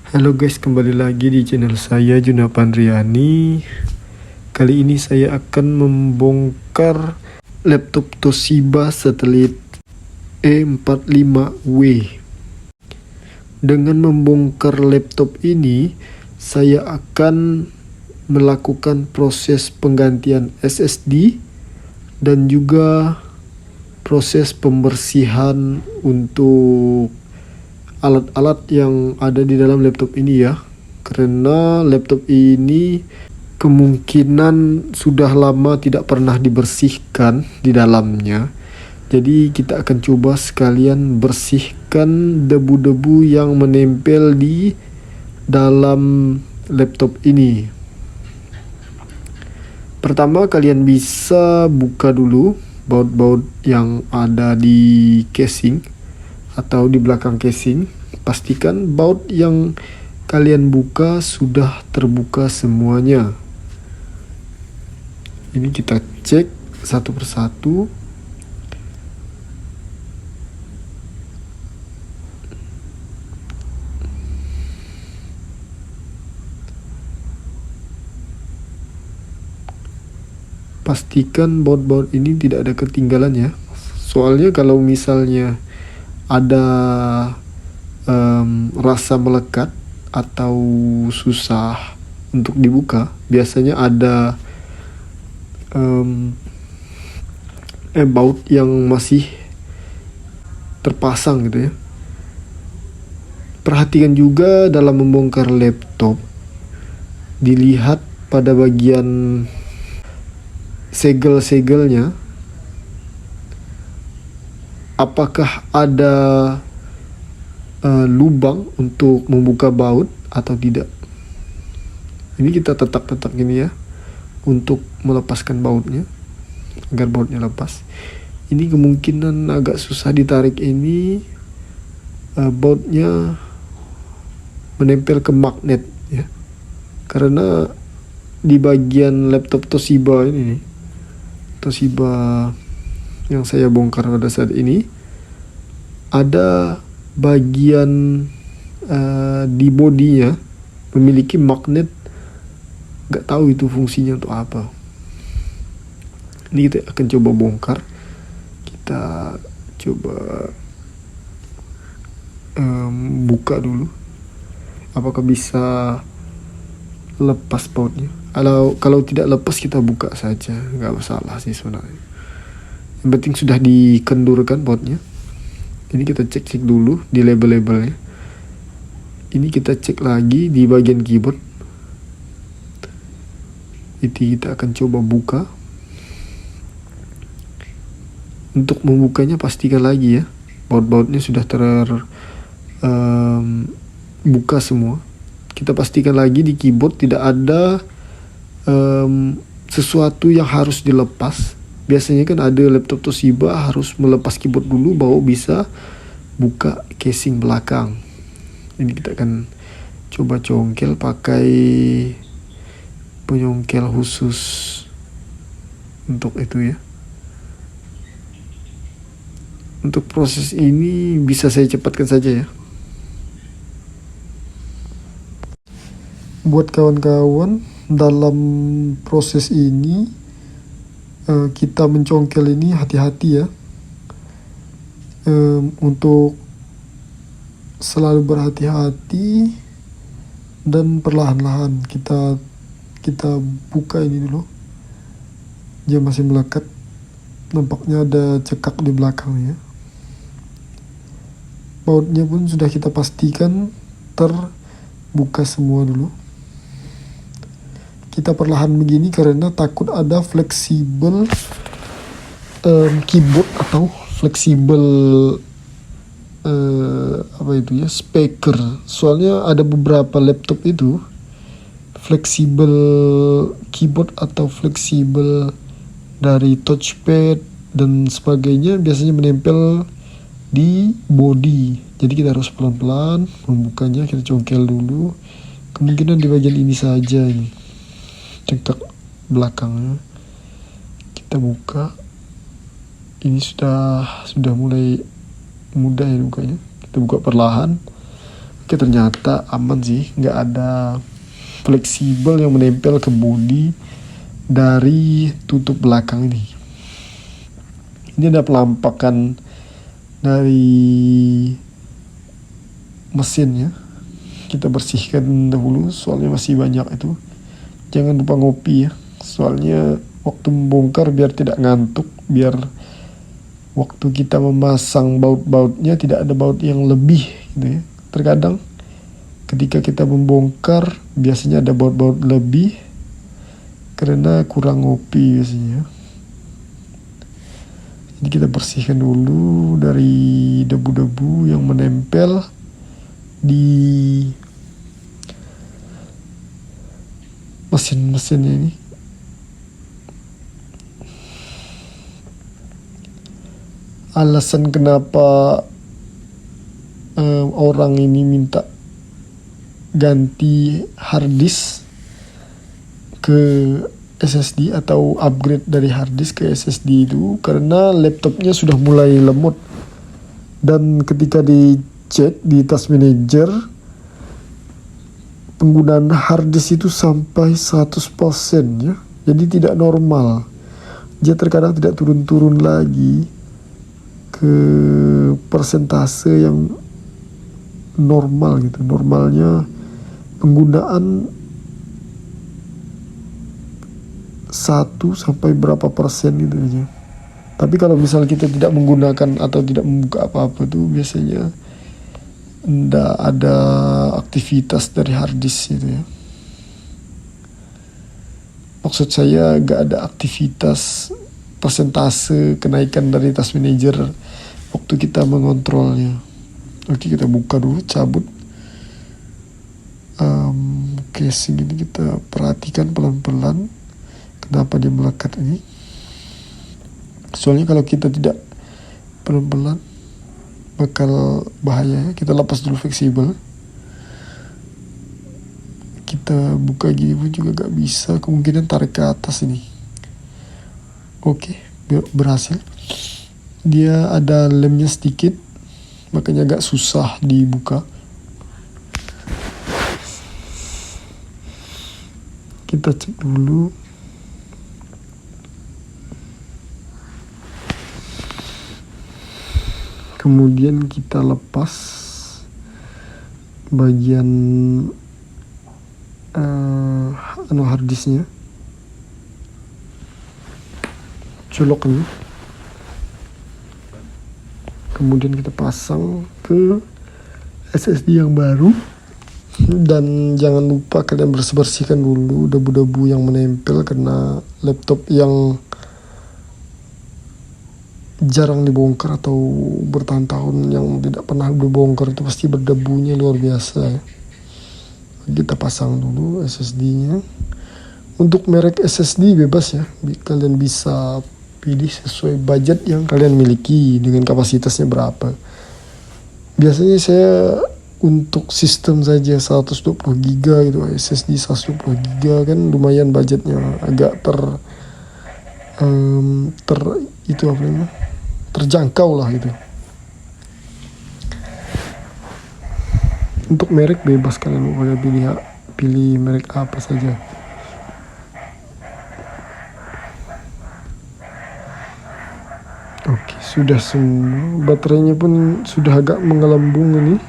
Halo guys, kembali lagi di channel saya Juna Pandriani. Kali ini saya akan membongkar laptop Toshiba Satellite E45W. Dengan membongkar laptop ini, saya akan melakukan proses penggantian SSD dan juga proses pembersihan untuk alat-alat yang ada di dalam laptop ini ya, karena laptop ini kemungkinan sudah lama tidak pernah dibersihkan di dalamnya. Jadi kita akan coba sekalian bersihkan debu-debu yang menempel di dalam laptop ini. Pertama, kalian bisa buka dulu baut-baut yang ada di casing atau di belakang casing. Pastikan baut yang kalian buka sudah terbuka semuanya. Ini kita cek satu persatu. Pastikan baut-baut ini tidak ada ketinggalan ya. Soalnya kalau misalnya ada rasa melekat atau susah untuk dibuka, biasanya ada baut yang masih terpasang gitu ya. Perhatikan juga dalam membongkar laptop, dilihat pada bagian segel-segelnya, apakah ada lubang untuk membuka baut atau tidak. Ini kita tetak-tetak gini ya, untuk melepaskan bautnya, agar bautnya lepas. Ini kemungkinan agak susah ditarik ini, bautnya menempel ke magnet ya, karena di bagian laptop Toshiba ini, Toshiba yang saya bongkar pada saat ini, ada bagian di bodinya memiliki magnet. Gak tahu itu fungsinya untuk apa. Ini kita akan coba bongkar. Kita coba buka dulu, apakah bisa lepas bautnya. Kalau tidak lepas, kita buka saja, nggak masalah sih sebenarnya. Yang penting sudah dikendurkan bautnya. Ini kita cek dulu di label-labelnya. Ini kita cek lagi di bagian keyboard. Itu kita akan coba buka. Untuk membukanya pastikan lagi ya, baut-bautnya sudah buka semua. Kita pastikan lagi di keyboard tidak ada sesuatu yang harus dilepas. Biasanya kan ada laptop Toshiba harus melepas keyboard dulu baru bisa buka casing belakang. Ini kita akan coba congkel pakai penyongkel khusus untuk itu ya. Untuk proses ini bisa saya cepatkan saja ya. Buat kawan-kawan, dalam proses ini kita mencongkel ini hati-hati ya, untuk selalu berhati-hati dan perlahan-lahan kita buka ini dulu. Dia masih melekat, nampaknya ada cekak di belakangnya. Bautnya pun sudah kita pastikan terbuka semua dulu. Kita perlahan begini karena takut ada fleksibel keyboard atau fleksibel speaker. Soalnya ada beberapa laptop itu fleksibel keyboard atau fleksibel dari touchpad dan sebagainya, biasanya menempel di body. Jadi kita harus pelan-pelan membukanya. Kita congkel dulu, kemungkinan di bagian ini saja, ini cekak belakangnya. Kita buka. Ini sudah mulai mudah ya bukanya. Kita buka perlahan. Oke, ternyata aman sih, nggak ada fleksibel yang menempel ke bodi dari tutup belakang ini. Ini ada pelampakan dari mesinnya. Kita bersihkan dahulu soalnya masih banyak itu. Jangan lupa ngopi ya, soalnya waktu membongkar biar tidak ngantuk, biar waktu kita memasang baut-bautnya tidak ada baut yang lebih gitu ya. Terkadang ketika kita membongkar biasanya ada baut-baut lebih karena kurang ngopi biasanya. Jadi kita bersihkan dulu dari debu-debu yang menempel di mesin-mesinnya ini. Alasan kenapa orang ini minta ganti harddisk ke SSD atau upgrade dari harddisk ke SSD itu karena laptopnya sudah mulai lemot, dan ketika dicek di task manager penggunaan harddisk itu sampai 100% ya, jadi tidak normal. Dia terkadang tidak turun-turun lagi ke persentase yang normal gitu. Normalnya penggunaan 1 sampai berapa persen gitu aja. Tapi kalau misal kita tidak menggunakan atau tidak membuka apa-apa tuh biasanya ndak ada aktivitas dari harddisk itu ya. Maksud saya gak ada aktivitas persentase kenaikan dari task manager waktu kita mengontrolnya. Oke, kita buka dulu, cabut casing ini, kita perhatikan pelan-pelan kenapa dia melekat ini. Soalnya kalau kita tidak pelan-pelan bakal bahaya. Kita lepas dulu fleksibel, kita buka gini pun juga gak bisa, kemungkinan tarik ke atas ini. Oke, berhasil. Dia ada lemnya sedikit, makanya agak susah dibuka. Kita cek dulu. Kemudian kita lepas bagian harddisknya, colok ini. Kemudian kita pasang ke SSD yang baru. Dan jangan lupa kalian bersih-bersihkan dulu debu-debu yang menempel, karena laptop yang jarang dibongkar atau bertahun-tahun yang tidak pernah dibongkar itu pasti berdebunya luar biasa ya. Kita pasang dulu SSD-nya. Untuk merek SSD bebas ya, kalian bisa pilih sesuai budget yang kalian miliki dengan kapasitasnya berapa. Biasanya saya untuk sistem saja 120 GB gitu, SSD 120 GB kan lumayan budgetnya, agak itu apa namanya, terjangkau lah gitu. Untuk merek bebas, kalian mau pilih merek apa saja. Oke, sudah semua. Baterainya pun sudah agak menggelembung ini.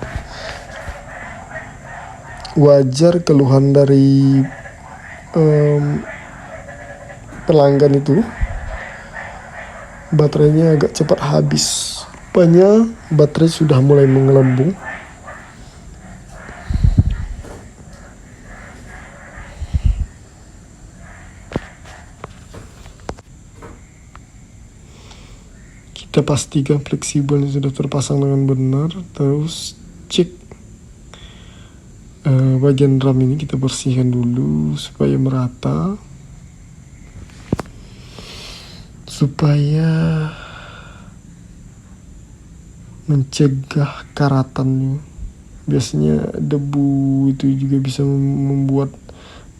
Wajar keluhan dari pelanggan itu, baterainya agak cepat habis. Rupanya baterai sudah mulai menggelembung. Kita pastikan fleksibelnya sudah terpasang dengan benar. Terus cek bagian RAM ini, kita bersihkan dulu supaya merata, supaya mencegah karatannya. Biasanya debu itu juga bisa membuat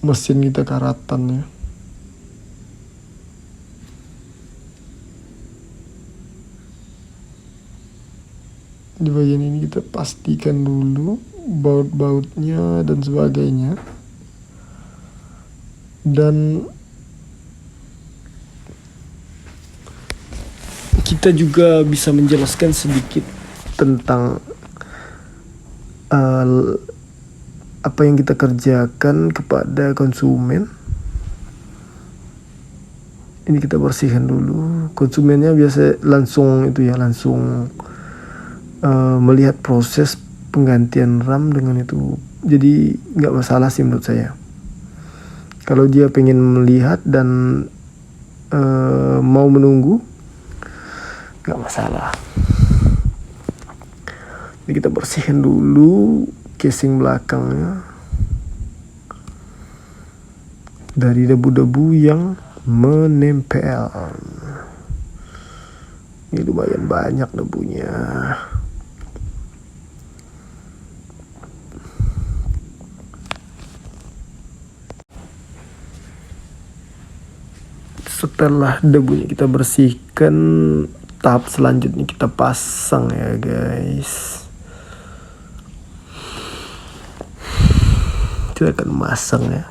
mesin kita karatan ya. Di bagian ini kita pastikan dulu baut-bautnya dan sebagainya. Dan kita juga bisa menjelaskan sedikit tentang apa yang kita kerjakan kepada konsumen. Ini kita bersihkan dulu. Konsumennya biasa langsung melihat proses penggantian RAM dengan itu. Jadi nggak masalah sih menurut saya. Kalau dia pengen melihat dan mau menunggu, nggak masalah. Ini kita bersihkan dulu casing belakangnya dari debu-debu yang menempel. Ini lumayan banyak debunya. Setelah debunya kita bersihkan, tahap selanjutnya kita pasang ya guys. Kita akan masang ya.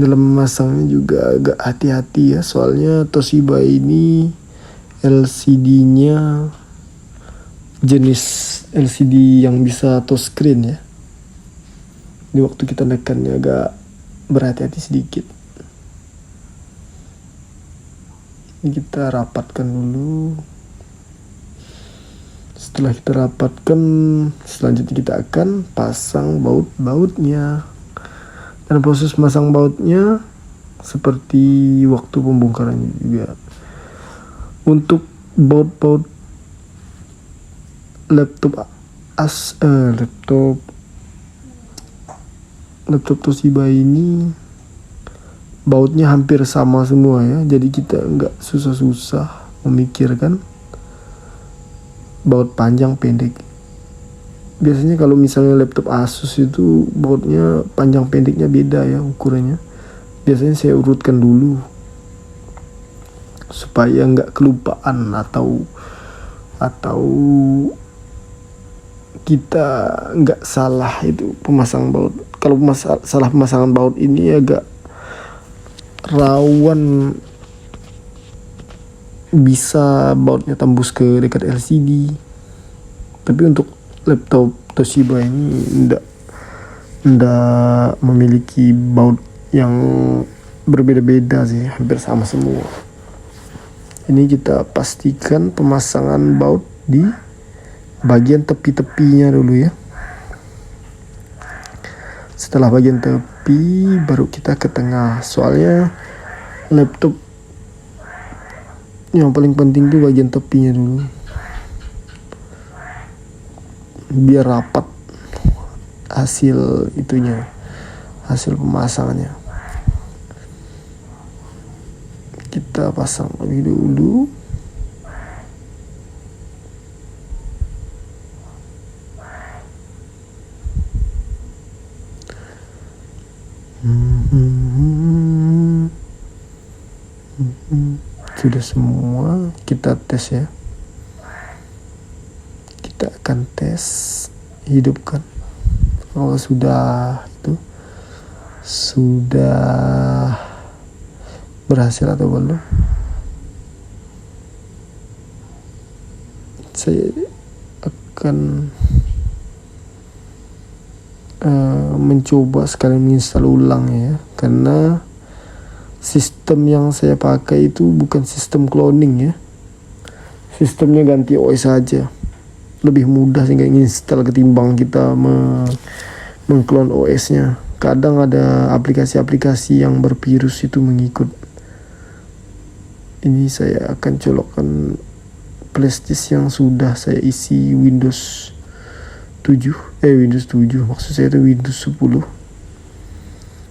Dalam memasangnya juga agak hati-hati ya, soalnya Toshiba ini LCD-nya jenis LCD yang bisa touchscreen ya. Di waktu kita nekannya agak berhati-hati sedikit. Ini kita rapatkan dulu. Setelah kita rapatkan, selanjutnya kita akan pasang baut-bautnya. Dan proses masang bautnya seperti waktu pembongkarannya juga. Untuk baut-baut laptop Toshiba ini bautnya hampir sama semua ya. Jadi kita nggak susah-susah memikirkan baut panjang pendek. Biasanya kalau misalnya laptop Asus itu bautnya panjang pendeknya beda ya ukurannya. Biasanya saya urutkan dulu supaya nggak kelupaan atau kita nggak salah itu pemasang baut. Kalau salah pemasangan baut ini agak rawan bisa bautnya tembus ke dekat LCD. Tapi untuk laptop Toshiba ini ndak memiliki baut yang berbeda-beda sih, hampir sama semua. Ini kita pastikan pemasangan baut di bagian tepi-tepinya dulu ya. Setelah bagian tepi baru kita ke tengah, soalnya laptop yang paling penting tuh bagian tepinya dulu biar rapat hasil pemasangannya. Kita pasang lebih dulu. Sudah semua, kita tes ya. Kita akan tes, hidupkan. Kalau sudah berhasil atau belum. Saya akan mencoba sekali menginstal ulang ya, karena sistem yang saya pakai itu bukan sistem cloning ya. Sistemnya ganti OS saja. Lebih mudah sehingga install ketimbang kita mengklon OS-nya. Kadang ada aplikasi-aplikasi yang bervirus itu mengikut. Ini saya akan colokkan flashdisk yang sudah saya isi Windows 7 maksud saya itu Windows 10.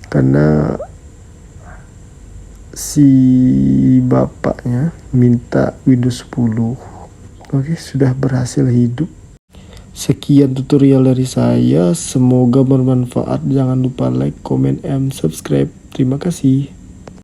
Karena si bapaknya minta Windows 10. Oke, sudah berhasil hidup. Sekian tutorial dari saya, semoga bermanfaat. Jangan lupa like, comment, and subscribe. Terima kasih.